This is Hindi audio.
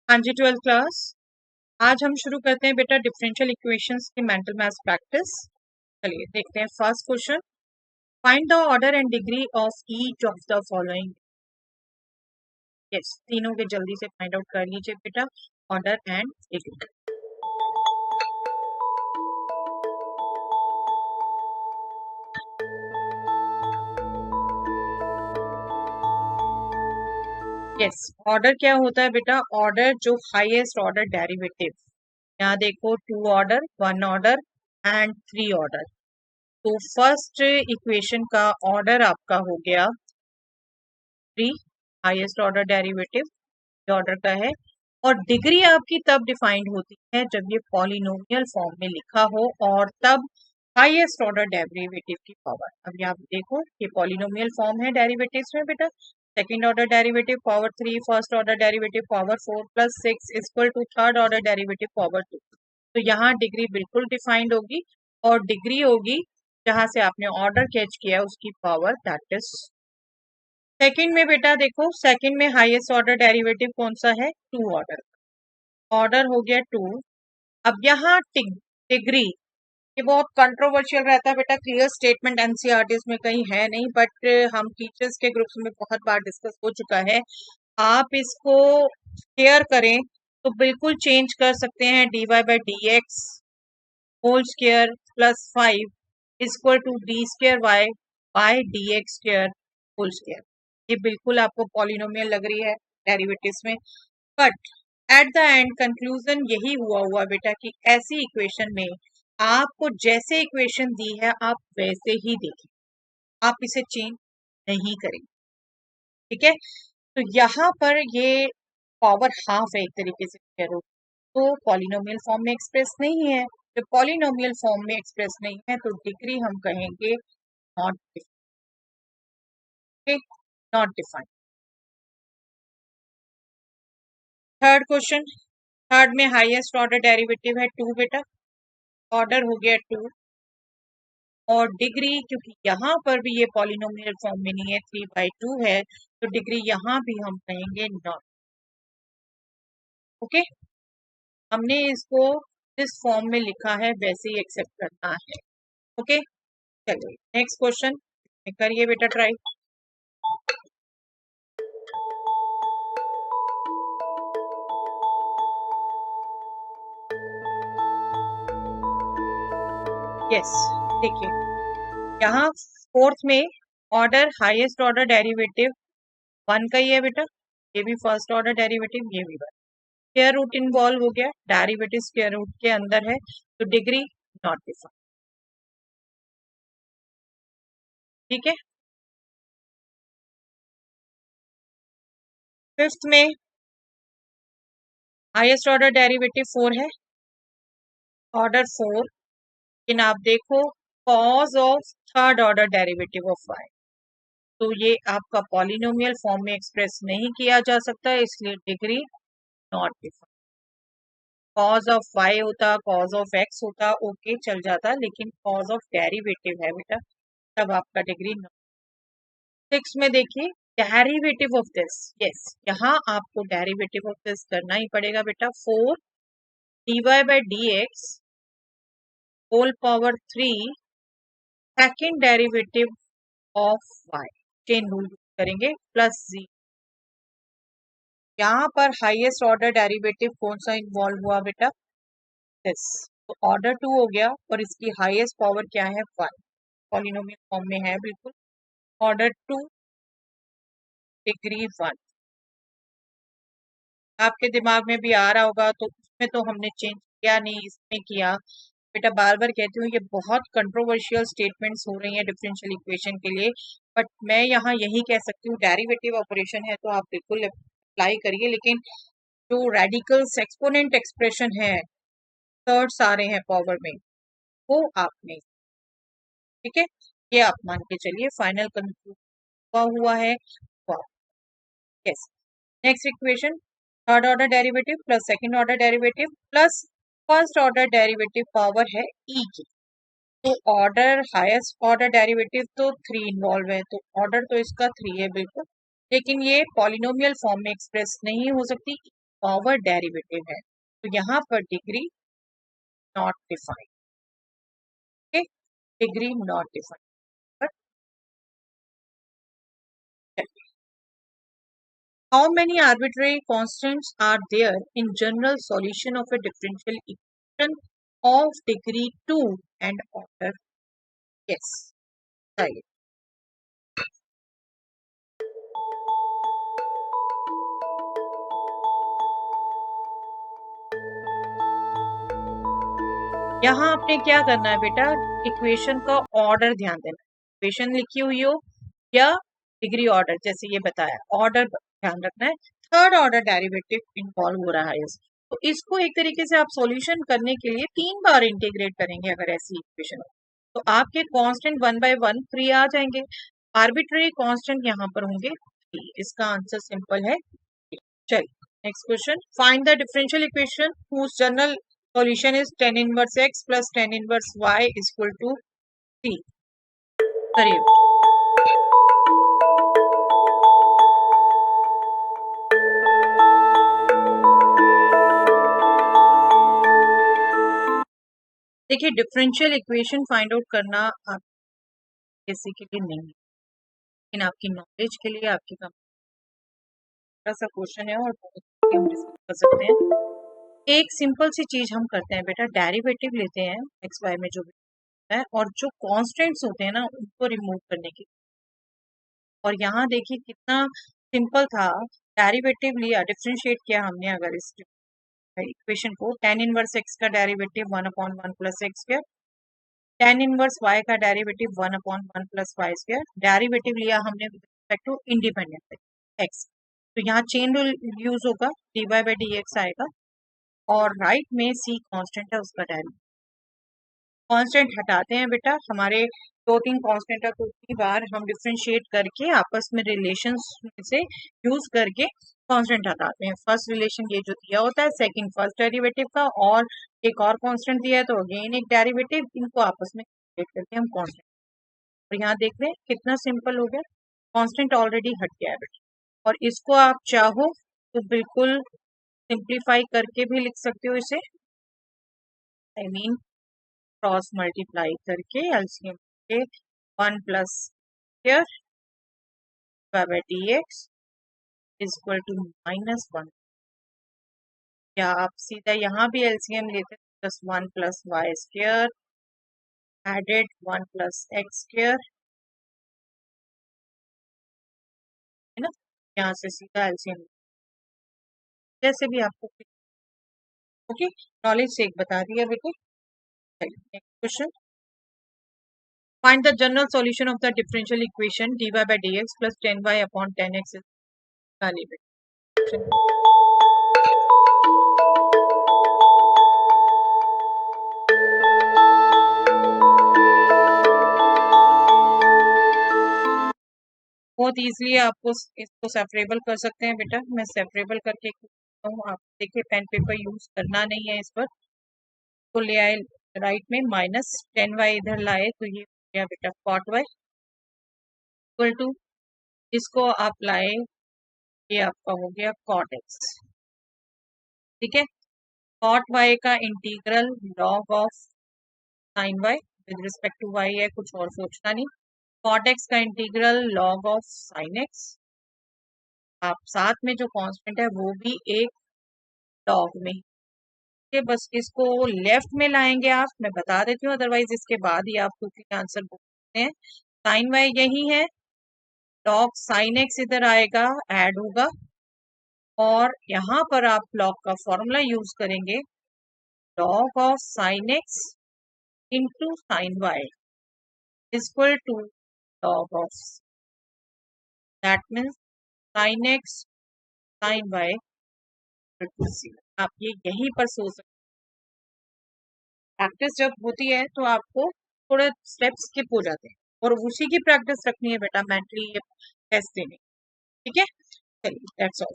हाँ जी, 12th क्लास। आज हम शुरू करते हैं बेटा डिफरेंशियल इक्वेशंस की मेंटल मैथ्स प्रैक्टिस। चलिए देखते हैं first question. Find the order and degree of each of the following. Yes, तीनों के जल्दी से फाइंड आउट कर लीजिए बेटा, order and degree. Yes, order क्या होता है बेटा? ऑर्डर जो हाईएस्ट ऑर्डर डेरिवेटिव। यहाँ देखो, 2 ऑर्डर, 1 ऑर्डर एंड 3 ऑर्डर। तो फर्स्ट इक्वेशन का ऑर्डर आपका हो गया 3, हाईएस्ट ऑर्डर डेरिवेटिव ऑर्डर का है। और डिग्री आपकी तब डिफाइंड होती है जब ये पॉलिनोमियल फॉर्म में लिखा हो और तब हाईएस्ट ऑर्डर डेरिवेटिव की पावर। अब यहाँ देखो, ये पॉलिनोमियल फॉर्म है डेरिवेटिव्स में बेटा। Second order derivative power 3, first order derivative power 4 plus 6 equal to third order derivative power 2। तो यहाँ डिग्री बिल्कुल डिफाइंड होगी और डिग्री होगी जहां से आपने ऑर्डर कैच किया उसकी पावर, दैट इज। सेकंड में बेटा देखो, सेकंड में हाईएस्ट ऑर्डर डेरिवेटिव कौन सा है? 2 ऑर्डर। ऑर्डर हो गया 2। अब यहाँ डिग्री, ये बहुत कंट्रोवर्शियल रहता है बेटा। क्लियर स्टेटमेंट एनसीईआरटीज में कहीं है नहीं, बट हम टीचर्स के ग्रुप्स में बहुत बार डिस्कस हो चुका है। आप इसको शेयर करें तो बिल्कुल चेंज कर सकते हैं। dy by d x whole square plus 5 equal to d square y by d x square whole square. ये बिल्कुल आपको पॉलिनोमियल लग रही है डेरिवेटिव्स में, but at the end conclusion यही हुआ बेटा कि ऐसी इक्वेशन में आपको जैसे इक्वेशन दी है आप वैसे ही देखें, आप इसे चेंज नहीं करेंगे। ठीक है, तो यहाँ पर ये पावर हाफ है एक तरीके से कह लो, तो पॉलिनोमियल फॉर्म में एक्सप्रेस नहीं है। जब पॉलिनोमियल फॉर्म में एक्सप्रेस नहीं है तो डिग्री हम कहेंगे not defined. Not defined. Third question, third में हाईएस्ट ऑर्डर डेरिवेटिव है 2 बेटा। ऑर्डर हो गया 2 और डिग्री, क्योंकि यहाँ पर भी ये पॉलिनोमियल फॉर्म में नहीं है, 3/2 है, तो डिग्री यहाँ भी हम कहेंगे नॉट। ओके, हमने इसको जिस फॉर्म में लिखा है वैसे ही एक्सेप्ट करना है। ओके, चलिए नेक्स्ट क्वेश्चन करिए बेटा ट्राई। यस, देखिए यहाँ फोर्थ में ऑर्डर हाईएस्ट ऑर्डर डेरिवेटिव 1 का ही है बेटा। ये भी फर्स्ट ऑर्डर डेरिवेटिव, ये भी 1। स्क्वायर रूट इन्वॉल्व हो गया, डेरिवेटिव स्क्वायर रूट के अंदर है, तो डिग्री नॉट डिफाइंड। ठीक है, फिफ्थ में हाईएस्ट ऑर्डर डेरिवेटिव 4 है। ऑर्डर 4, लेकिन आप देखो cause of third order derivative of y, तो ये आपका पॉलिनोमियल फॉर्म में एक्सप्रेस नहीं किया जा सकता, इसलिए degree not defined. Cause of y होता, कॉज ऑफ x होता, ओके चल जाता, लेकिन कॉज ऑफ डेरिवेटिव है बेटा, तब आपका डिग्री नॉट। 6 में देखिए डेरिवेटिव ऑफ दिस, यस यहाँ आपको डेरिवेटिव ऑफ दिस करना ही पड़ेगा बेटा। 4 dy by d x whole power 3 second derivative of y, chain rule करेंगे, प्लस z। यहाँ पर हाईएस्ट ऑर्डर डेरिवेटिव कौन सा इन्वॉल्व हुआ बेटा? दिस। तो ऑर्डर 2 हो गया और इसकी हाईएस्ट पावर क्या है? 1, पॉलिनोमियल फॉर्म में है बिल्कुल। ऑर्डर 2 डिग्री 1, आपके दिमाग में भी आ रहा होगा, तो उसमें तो हमने चेंज किया नहीं, इसमें किया बेटा। बार बार कहती हूँ ये बहुत कंट्रोवर्शियल स्टेटमेंट्स हो रही हैं डिफरेंशियल इक्वेशन के लिए, बट मैं यहाँ यही कह सकती हूँ डेरिवेटिव ऑपरेशन है तो आप बिल्कुल अप्लाई करिए, लेकिन जो रेडिकल्स एक्सपोनेंट एक्सप्रेशन है, थर्ड्स आ रहे हैं पावर में, वो आप नहीं। ठीक है, ये आप मान के चलिए फाइनल कंक्लूड हुआ है। Yes, next equation, third order derivative plus second order derivative plus first order derivative power है ई की। तो ऑर्डर हाईएस्ट ऑर्डर डेरिवेटिव तो 3 इन्वॉल्व है, तो ऑर्डर तो इसका 3 है बिल्कुल, लेकिन ये पॉलिनोमियल फॉर्म में एक्सप्रेस नहीं हो सकती, ओवर डेरिवेटिव है, तो यहाँ पर degree not defined, okay, degree not defined. How many arbitrary constants are there in general solution of a differential equation of degree 2 and order? Yes, right. यहाँ आपने क्या करना है बेटा, इक्वेशन का ऑर्डर ध्यान देना। इक्वेशन लिखी हुई हो या डिग्री ऑर्डर, जैसे ये बताया, ऑर्डर ध्यान रखना है। थर्ड ऑर्डर डेरिवेटिव इन्वॉल्व हो रहा है तो इसको एक तरीके से आप सॉल्यूशन करने के लिए 3 बार इंटीग्रेट करेंगे अगर ऐसी इक्वेशन हो, तो आपके कांस्टेंट 1 बाय 1 3 आ जाएंगे, आर्बिट्ररी कांस्टेंट यहाँ पर होंगे 3। इसका आंसर सिंपल है। चलिए next question, find the differential equation whose general solution is tan inverse x plus tan inverse y is equal to 3। करिए। देखिए डिफरेंशियल इक्वेशन फाइंड आउट करना आप किसी के लिए नहीं है, लेकिन आपकी नॉलेज के लिए, आपकी कंप्यूटर सा क्वेश्चन है और हम डिस्कस कर सकते हैं। एक सिंपल सी चीज हम करते हैं बेटा, डेरिवेटिव लेते हैं एक्स वाई में जो भी है, और जो कॉन्स्टेंट्स होते हैं ना उनको रिमूव करने की। और यहाँ देखिए कितना सिंपल था, डेरिवेटिव लिया, डिफरेंशिएट किया हमने अगर इस इक्वेशन को, tan इनवर्स x का derivative 1/1 plus x square, tan inverse y का derivative 1/1 plus y square, derivative लिया हमने with respect to independent x, तो यहाँ चेन रूल यूज होगा, dy बाई dx आएगा, और राइट में c कांस्टेंट है उसका डेरिवेटिव। कांस्टेंट हटाते हैं बेटा, हमारे 2-3 कांस्टेंट है, तो 3 बार हम डिफरेंशिएट करके आपस में रिलेशंस से यूज करके कांस्टेंट हटाते हैं। फर्स्ट रिलेशन ये जो दिया होता है, सेकंड फर्स्ट डेरिवेटिव का, और एक और कांस्टेंट दिया है तो अगेन एक डेरिवेटिव, इनको आपस में कैलकुलेट करके हम कांस्टेंट। और यहाँ देख रहे हैं कितना सिंपल हो गया, कांस्टेंट ऑलरेडी हट गया है बेटा। और इसको आप चाहो तो बिल्कुल सिंप्लीफाई करके भी लिख सकते हो इसे, आई मीन क्रॉस मल्टीप्लाई करके एलसीएम के 1 plus square by dx is equal to -1, या आप सीधा यहाँ भी एलसीएम लेते हैं, plus 1 plus y square added 1 plus x square, है ना, यहाँ से सीधा एलसीएम जैसे भी आपको। ओके, नॉलेज से एक बता दिया बेटे। Next question, find the general solution of the differential equation dy by dx plus 10y upon 10x is valid। बहुत इजीली आपको इसको सेपरेबल कर सकते हैं बेटा, मैं सेपरेबल करके हूँ, आप देखिए पेन पेपर यूज करना नहीं है इस पर, तो ले आए राइट में, -10y इधर लाए तो ये हो गया बेटा cot y इक्वल टू, इसको आप लाए, ये आपका हो गया cot x, ठीक है। cot y का integral log of sin y with respect to y है, कुछ और सोचना नहीं। cot x का integral log of sin x, आप साथ में जो कांस्टेंट है वो भी एक log में, बस इसको लेफ्ट में लाएंगे आप, मैं बता देती हूँ, अदरवाइज इसके बाद ही आप क्विकली आंसर बोल सकते हैं। साइन वाई यही है, log साइन एक्स इधर आएगा, ऐड होगा, और यहाँ पर आप log का फॉर्मूला यूज करेंगे, log of sine x into sine y equal to log of, that means sine x sine y. आप ये यहीं पर सोच सकते, प्रैक्टिस जब होती है तो आपको थोड़े स्टेप्स स्किप हो जाते हैं, और उसी की प्रैक्टिस रखनी है बेटा मेंटली टेस्ट देने, ठीक है। चलिए दैट्स ऑल।